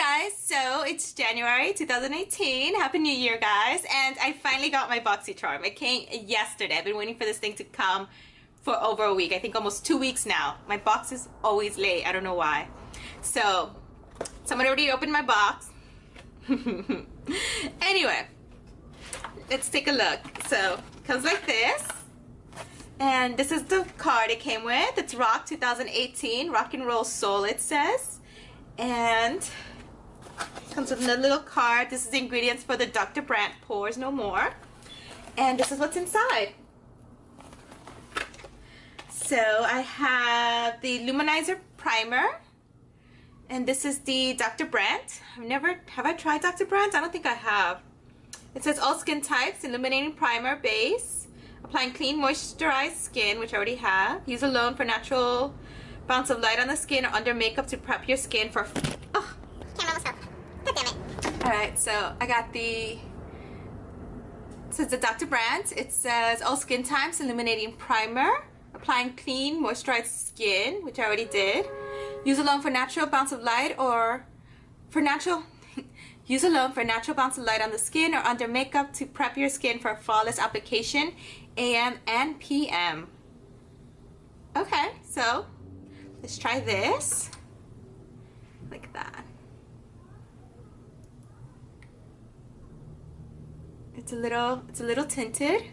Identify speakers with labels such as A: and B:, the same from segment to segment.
A: guys, so it's January 2018. Happy New Year, guys. And I finally got my Boxy Charm. It came yesterday. I've been waiting for this thing to come for over a week. I think almost 2 weeks now. My box is always late. I don't know why. So someone already opened my box. Anyway, let's take a look. So it comes like this. And this is the card it came with. It's Rock 2018. Rock and Roll Soul, it says. And comes with another little card. This is the ingredients for the Dr. BRANDT Pores No More. And this is what's inside. So I have the Luminizer primer. And this is the Dr. BRANDT. Have I tried Dr. BRANDT? I don't think I have. It says all skin types, illuminating primer base. Applying clean, moisturized skin, which I already have. Use alone for natural bounce of light on the skin or under makeup to prep your skin for... Oh, camera almost fell. God damn it. Alright, so I got the... This is the Dr. BRANDT. It says all skin types, illuminating primer. Applying clean, moisturized skin, which I already did. Use alone for natural bounce of light or... For natural... Use alone for natural bounce of light on the skin or under makeup to prep your skin for a flawless application, AM and PM. Okay, so let's try this. Like that. It's a little tinted.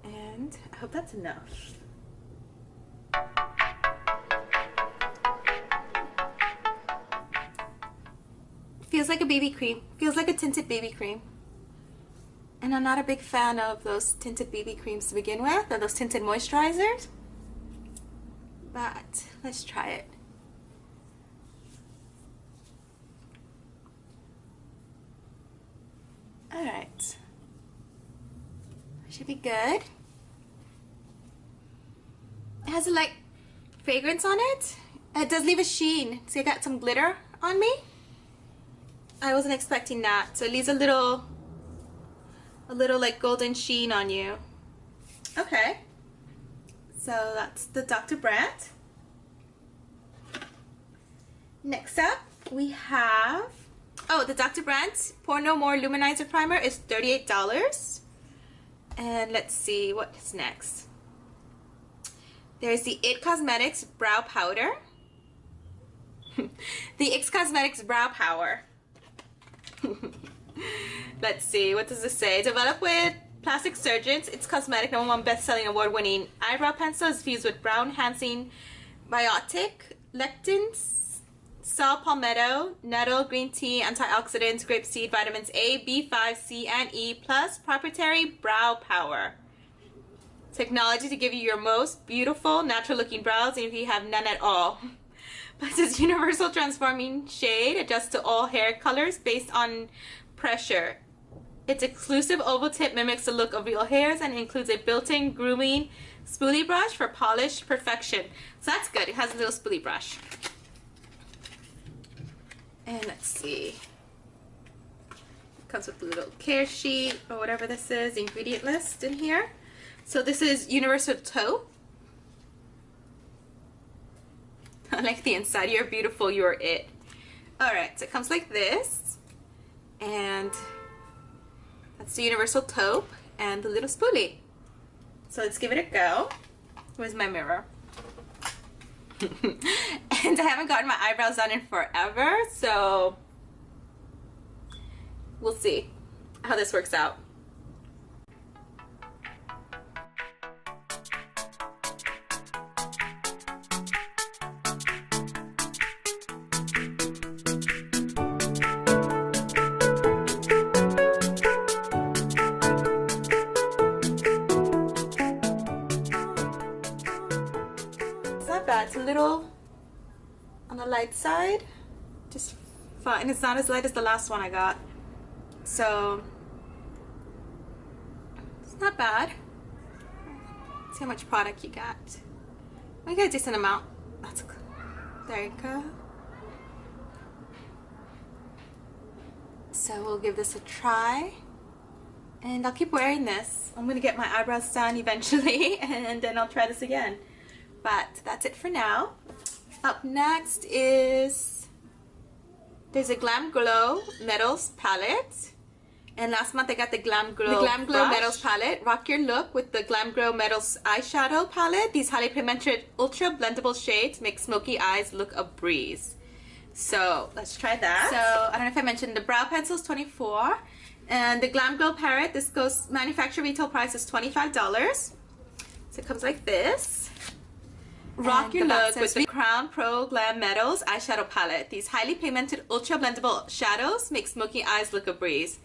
A: And I hope that's enough. Feels like a BB cream. Feels like a tinted BB cream. And I'm not a big fan of those tinted BB creams to begin with, or those tinted moisturizers. But let's try it. Alright. Should be good. It has a light fragrance on it. It does leave a sheen. See, I got some glitter on me. I wasn't expecting that. So it leaves a little like golden sheen on you. Okay. So that's the Dr. BRANDT. Next up we have, oh, the Dr. BRANDT Pore No More Luminizer Primer is $38. And let's see what's next. There's the IT Cosmetics Brow Powder. The IT Cosmetics Brow Power. Let's see, what does this say? Developed with plastic surgeons, it's cosmetic #1 best-selling award-winning eyebrow pencil is fused with brow enhancing biotic, lectins, saw palmetto, nettle, green tea, antioxidants, grapeseed, vitamins A, B5, C, and E, plus proprietary brow power. Technology to give you your most beautiful, natural-looking brows, and if you have none at all. But this universal transforming shade adjusts to all hair colors based on pressure. Its exclusive oval tip mimics the look of real hairs and includes a built-in grooming spoolie brush for polished perfection. So that's good. It has a little spoolie brush. And let's see. It comes with a little care sheet or whatever this is, the ingredient list in here. So this is universal taupe. I like the inside. You're beautiful, you're it. Alright, so it comes like this. And that's the universal taupe and the little spoolie. So let's give it a go. Where's my mirror? And I haven't gotten my eyebrows done in forever, so we'll see how this works out. It's a little on the light side, just fine. It's not as light as the last one I got, so it's not bad. Let's see how much product you got. I got a decent amount. That's good. There you go. So we'll give this a try, and I'll keep wearing this. I'm gonna get my eyebrows done eventually, and then I'll try this again. But that's it for now. Up next is, there's a Glam Glow Metals palette. And last month I got the Glam Glow Metals palette. Rock your look with the Glam Glow Metals eyeshadow palette. These highly pigmented ultra blendable shades make smoky eyes look a breeze. So let's try that. So I don't know if I mentioned the brow pencil is $24. And the Glam Glow palette, this goes, manufacturer retail price is $25. So it comes like this. Rock your look with the Crown Pro Glam Metals eyeshadow palette. These highly pigmented ultra blendable shadows make smoky eyes look a breeze.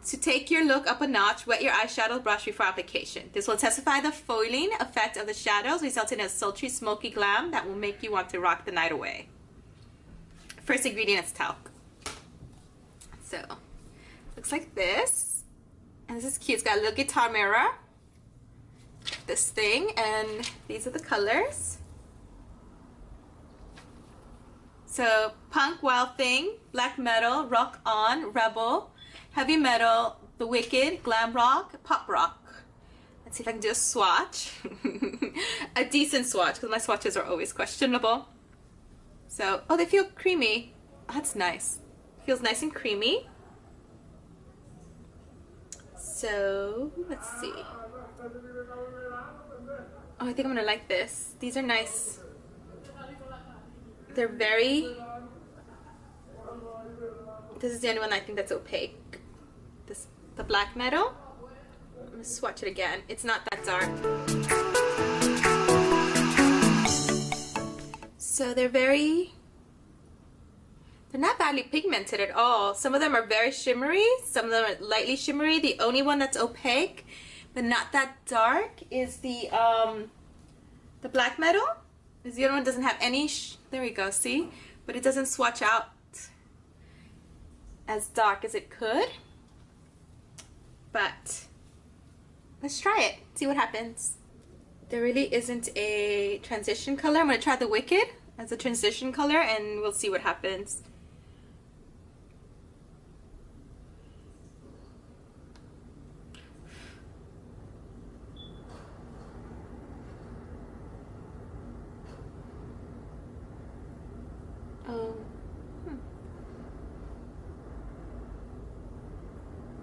A: To take your look up a notch, wet your eyeshadow brush before application. This will intensify the foiling effect of the shadows, resulting in a sultry, smoky glam that will make you want to rock the night away. First ingredient is talc. So, looks like this. And this is cute. It's got a little guitar mirror. This thing, and these are the colors. So, Punk, Wild Thing, Black Metal, Rock On, Rebel, Heavy Metal, The Wicked, Glam Rock, Pop Rock. Let's see if I can do a swatch. A decent swatch, because my swatches are always questionable. So, oh, they feel creamy. That's nice. Feels nice and creamy. So, let's see. Oh, I think I'm gonna like this. These are nice. They're very... This is the only one I think that's opaque. The black metal. I'm gonna swatch it again. It's not that dark. So they're not badly pigmented at all. Some of them are very shimmery. Some of them are lightly shimmery. The only one that's opaque, but not that dark, is the black metal. Is the other one doesn't have any. There we go. See, but it doesn't swatch out as dark as it could. But let's try it. See what happens. There really isn't a transition color. I'm gonna try the Wicked as a transition color, and we'll see what happens.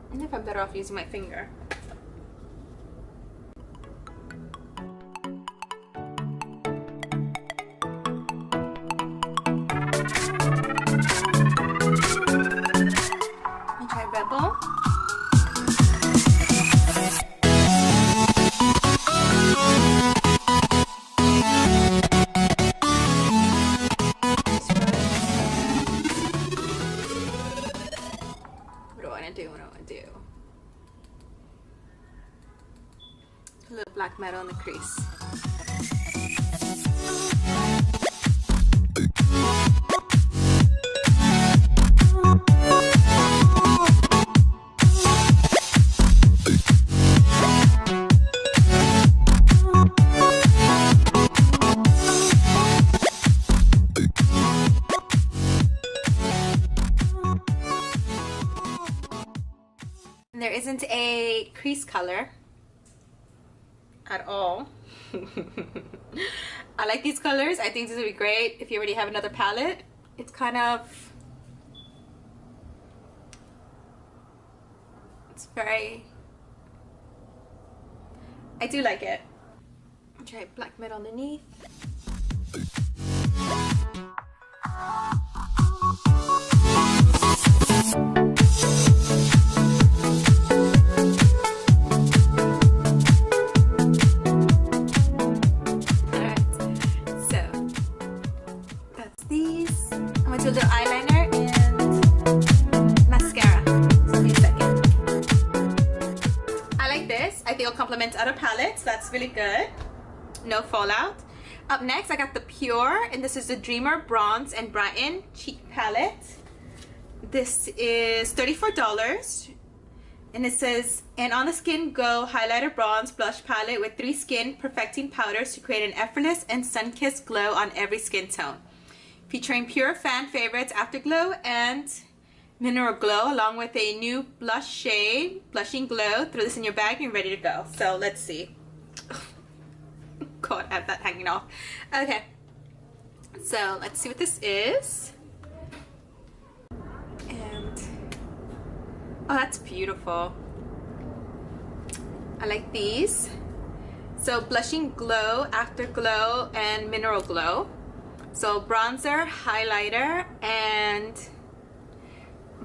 A: I wonder if I'm better off using my finger. I'll try Rebel. A little black metal in the crease. And there isn't a crease color at all. I like these colors. I think this would be great if you already have another palette. It's kind of, it's very, I do like it. I'll try black metal underneath. Do a little eyeliner and mascara. Just give me a second. I like this. I think it'll complement other palettes. That's really good. No fallout. Up next, I got the Pure, and this is the Dreamer Bronze and Brighten cheek palette. This is $34, and it says an on the skin go highlighter bronze blush palette with 3 skin perfecting powders to create an effortless and sun-kissed glow on every skin tone. Featuring pure fan favorites Afterglow and Mineral Glow, along with a new blush shade, Blushing Glow. Throw this in your bag and you're ready to go. So let's see. God, I have that hanging off. Okay. So let's see what this is. And oh, that's beautiful. I like these. So blushing glow, afterglow, and mineral glow. So bronzer, highlighter, and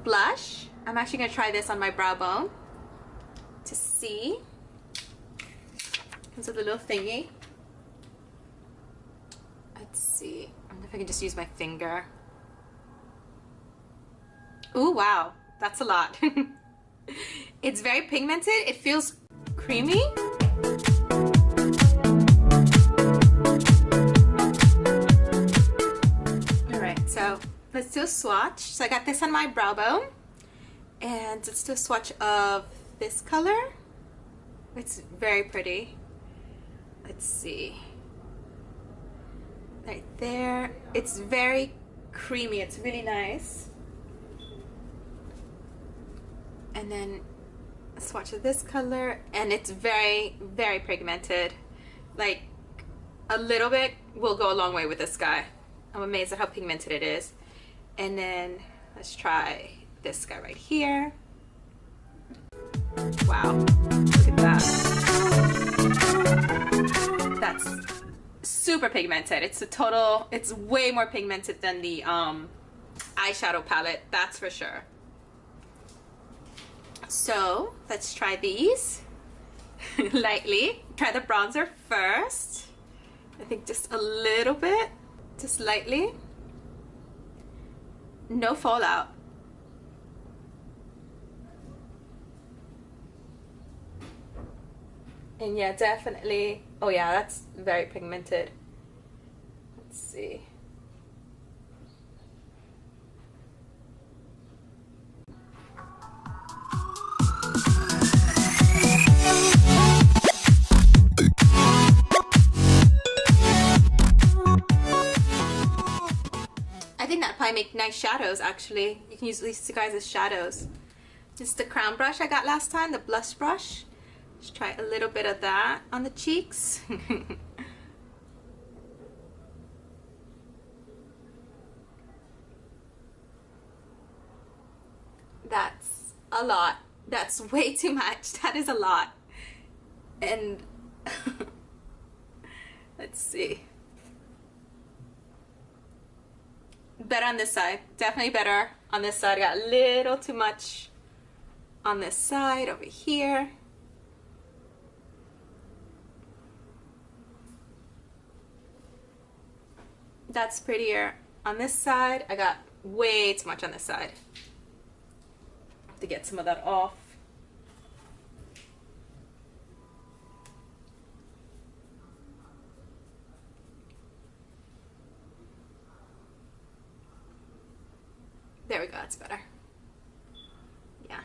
A: blush. I'm actually gonna try this on my brow bone to see. Comes with a little thingy. Let's see. I wonder if I can just use my finger. Ooh, wow, that's a lot. It's very pigmented. It feels creamy. Alright, so let's do a swatch. So I got this on my brow bone. And let's do a swatch of this color. It's very pretty. Let's see. Right there. It's very creamy. It's really nice. And then a swatch of this color, and it's very, very pigmented. Like, a little bit will go a long way with this guy. I'm amazed at how pigmented it is. And then let's try this guy right here. Wow, look at that. That's super pigmented. It's way more pigmented than the eyeshadow palette, that's for sure. So let's try these lightly. Try the bronzer first. I think just a little bit, just lightly. No fallout. And yeah, definitely. Oh yeah, that's very pigmented. Let's see. I think that probably make nice shadows actually. You can use these guys as shadows. This is the crown brush I got last time, the blush brush. Just try a little bit of that on the cheeks. That's a lot. That's way too much. That is a lot. And let's see. Better on this side. Definitely better on this side. I got a little too much on this side over here. That's prettier on this side. I got way too much on this side. To get some of that off. There we go, that's better. Yeah.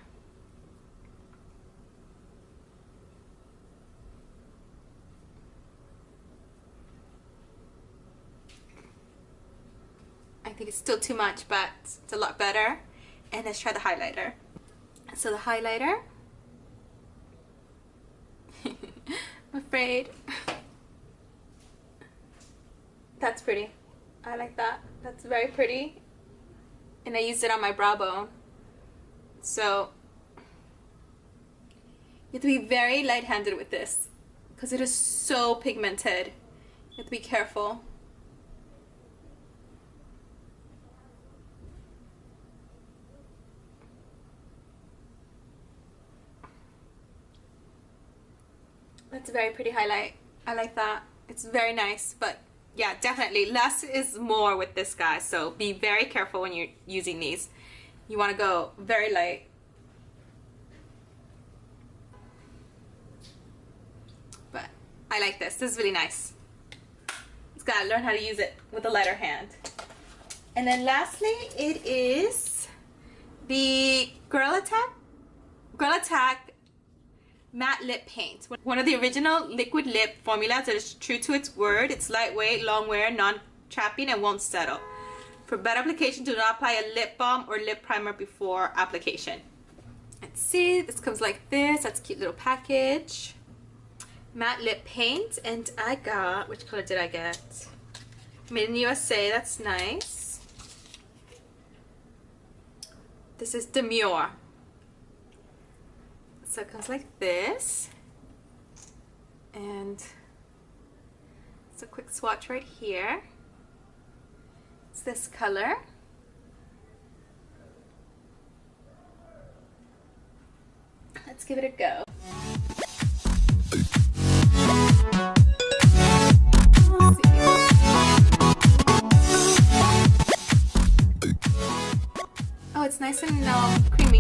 A: I think it's still too much, but it's a lot better. And let's try the highlighter. So the highlighter, I'm afraid. That's pretty. I like that. That's very pretty. And I used it on my brow bone. So you have to be very light-handed with this because it is so pigmented. You have to be careful. That's a very pretty highlight. I like that. It's very nice, but yeah, definitely less is more with this guy, so be very careful when you're using these. You want to go very light. But I like this. This is really nice. Just gotta learn how to use it with a lighter hand. And then lastly, it is the GIRLACTIK matte lip paint. One of the original liquid lip formulas that is true to its word. It's lightweight, long wear, non-chapping, and won't settle. For better application, do not apply a lip balm or lip primer before application. Let's see, this comes like this. That's a cute little package. Matte lip paint, and I got, which color did I get? Made in USA, that's nice. This is Demure. So it comes like this. And it's a quick swatch right here. It's this color. Let's give it a go. Oh, it's nice and creamy.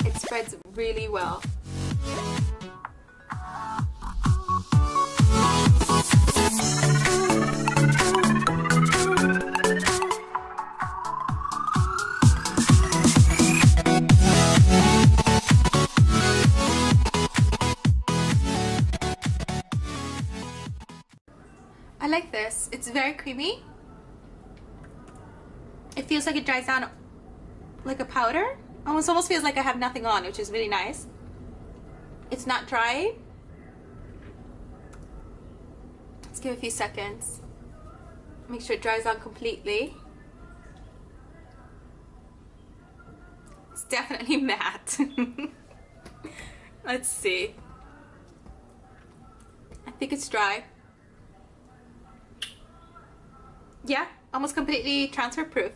A: It spreads really well. I like this. It's very creamy. It feels like it dries down like a powder. Almost feels like I have nothing on, which is really nice. It's not dry. Let's give it a few seconds. Make sure it dries down completely. It's definitely matte. Let's see. I think it's dry. Yeah, almost completely transfer proof.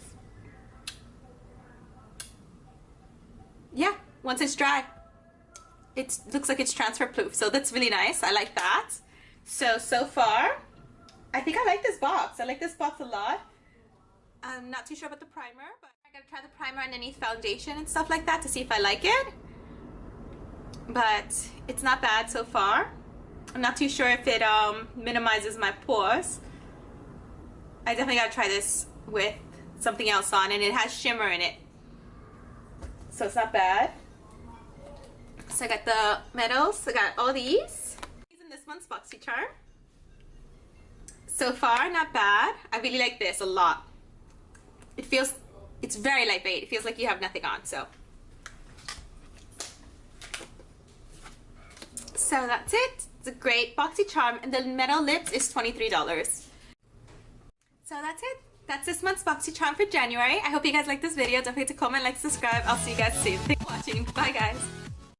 A: Yeah, once it's dry, it looks like it's transfer proof, so that's really nice. I like that. So far, I think I like this box. I like this box a lot. I'm not too sure about the primer, but I gotta try the primer underneath foundation and stuff like that to see if I like it. But it's not bad so far. I'm not too sure if it minimizes my pores. I definitely gotta try this with something else on, and it has shimmer in it, so it's not bad. So I got the metals. I got all these. In this month's Boxy Charm. So far, not bad. I really like this a lot. It's very lightweight. It feels like you have nothing on. So that's it. It's a great Boxy Charm, and the metal lips is $23. So that's it. That's this month's Boxy Charm for January. I hope you guys liked this video. Don't forget to comment, like, subscribe. I'll see you guys soon. Thanks for watching. Bye, guys.